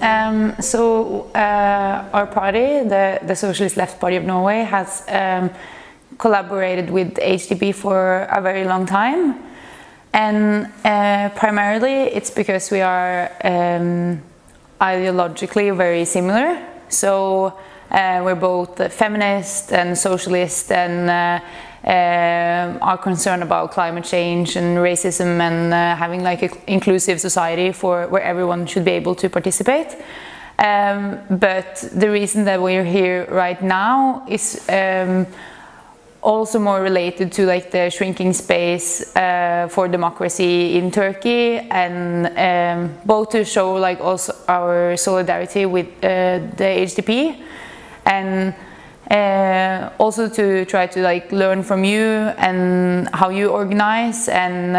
Our party, the Socialist Left Party of Norway, has collaborated with HDP for a very long time, and primarily it's because we are ideologically very similar. So we're both feminist and socialist, and are concerned about climate change and racism, and having like an inclusive society where everyone should be able to participate. But the reason that we're here right now is also more related to like the shrinking space for democracy in Turkey, and both to show like also our solidarity with the HDP, and also to try to like learn from you and how you organize, and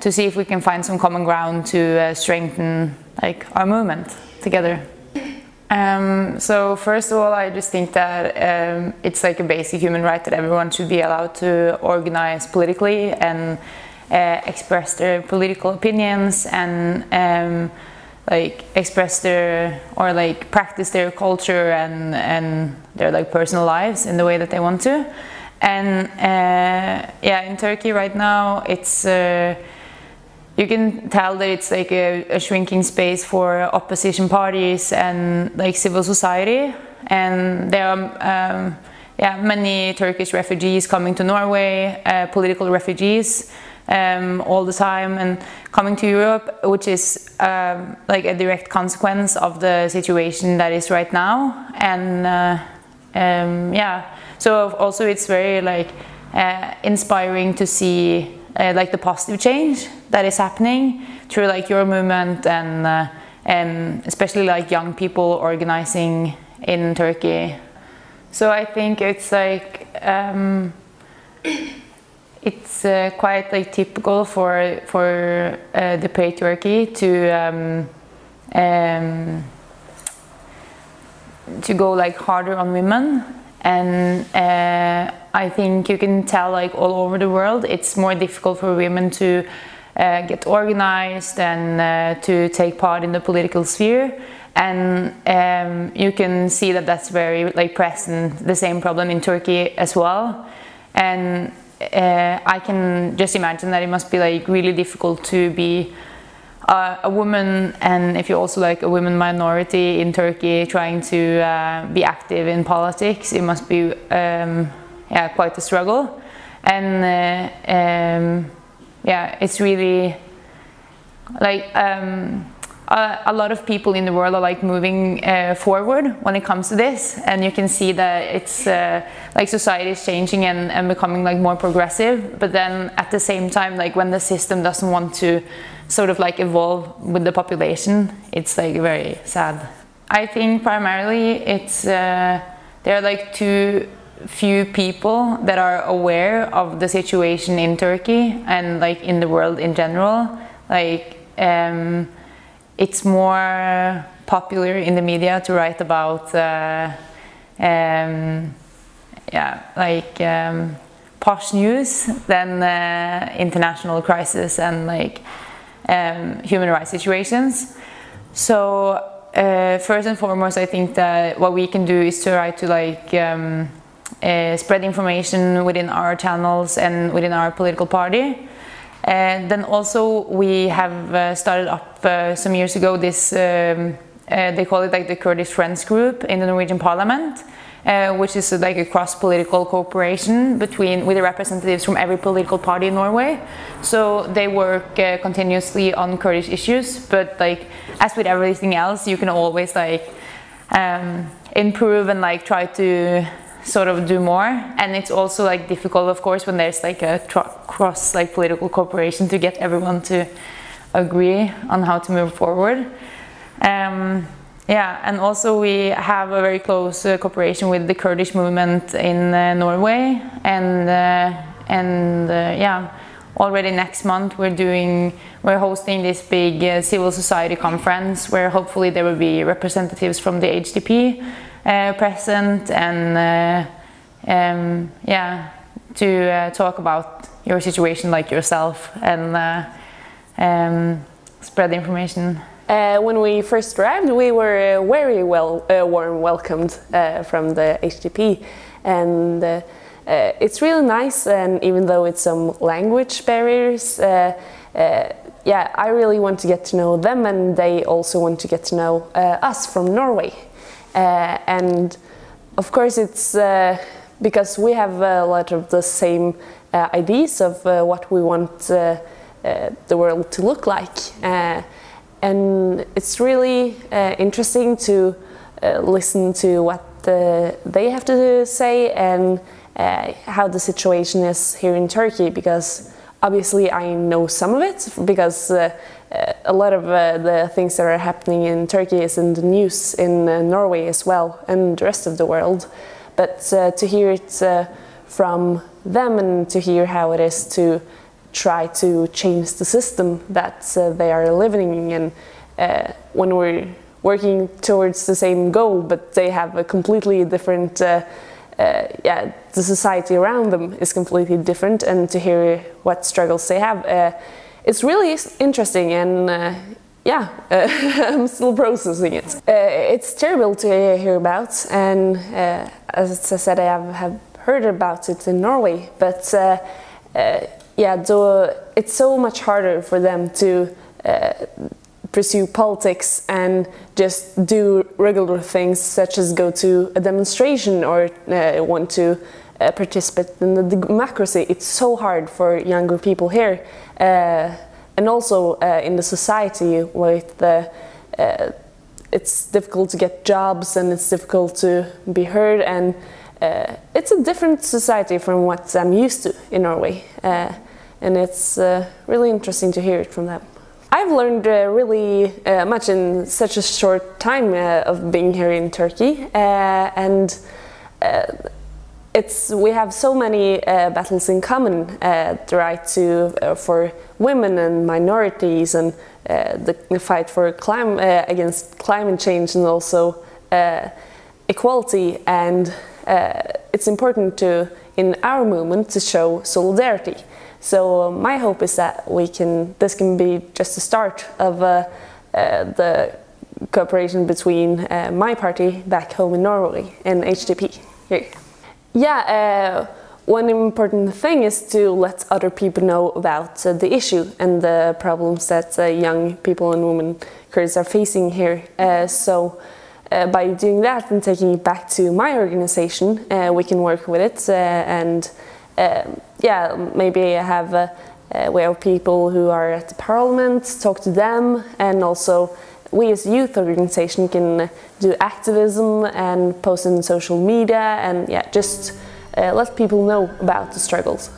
to see if we can find some common ground to strengthen like our movement together. So first of all, I just think that it's like a basic human right that everyone should be allowed to organize politically and express their political opinions, and like express their, or like practice their culture and their like personal lives in the way that they want to. And yeah, in Turkey right now, it's you can tell that it's like a shrinking space for opposition parties and like civil society, and there are yeah, many Turkish refugees coming to Norway, political refugees all the time, and coming to Europe, which is like a direct consequence of the situation that is right now. And yeah, so also it's very like inspiring to see like the positive change that is happening through like your movement, and especially like young people organizing in Turkey. So I think it's like it's quite like typical for the patriarchy to go like harder on women, and I think you can tell like all over the world it's more difficult for women to get organized and to take part in the political sphere, and you can see that that's very like present, the same problem in Turkey as well. And I can just imagine that it must be like really difficult to be a woman, and if you're also like a women minority in Turkey trying to be active in politics, it must be yeah, quite a struggle. And yeah, it's really like a lot of people in the world are like moving forward when it comes to this, and you can see that it's like society is changing and becoming like more progressive, but then at the same time, like when the system doesn't want to sort of like evolve with the population, it's like very sad. I think primarily it's there are like too few people that are aware of the situation in Turkey and like in the world in general. Like it's more popular in the media to write about yeah, like posh news than international crisis and like human rights situations. So first and foremost, I think that what we can do is to try to like spread information within our channels and within our political party. And then also we have started up some years ago this, they call it like the Kurdish Friends Group in the Norwegian Parliament, which is like a cross-political cooperation with the representatives from every political party in Norway. So they work continuously on Kurdish issues, but like as with everything else, you can always like improve and like try to sort of do more. And it's also like difficult, of course, when there's like a cross like political cooperation to get everyone to agree on how to move forward. Yeah, and also we have a very close cooperation with the Kurdish movement in Norway, and yeah, already next month we're hosting this big civil society conference where hopefully there will be representatives from the HDP present, and yeah, to talk about your situation like yourself and spread the information. When we first arrived, we were very warm welcomed from the HDP, and it's really nice. And even though it's some language barriers, yeah, I really want to get to know them, and they also want to get to know us from Norway. And of course, it's because we have a lot of the same ideas of what we want the world to look like. And it's really interesting to listen to what they have to say and how the situation is here in Turkey, because obviously I know some of it, because a lot of the things that are happening in Turkey is in the news in Norway as well, and the rest of the world. But to hear it from them, and to hear how it is to try to change the system that they are living in, when we're working towards the same goal, but they have a completely different, yeah, the society around them is completely different, and to hear what struggles they have, it's really interesting, and yeah, I'm still processing it. It's terrible to hear about, and as I said, I have heard about it in Norway, but yeah, it's so much harder for them to pursue politics and just do regular things such as go to a demonstration or want to participate in the democracy. It's so hard for younger people here, and also in the society with it's difficult to get jobs, and it's difficult to be heard, and it's a different society from what I'm used to in Norway. And it's really interesting to hear it from them. I've learned really much in such a short time of being here in Turkey, and we have so many battles in common: the right for women and minorities, and the fight for against climate change, and also equality. And it's important in our movement to show solidarity. So my hope is that this can be just the start of the cooperation between my party back home in Norway and HDP here. Yeah, one important thing is to let other people know about the issue and the problems that young people and women Kurds are facing here. So by doing that and taking it back to my organization, we can work with it and yeah, maybe have we have people who are at the parliament, talk to them, and also we as a youth organization can do activism and post in social media, and yeah, just let people know about the struggles.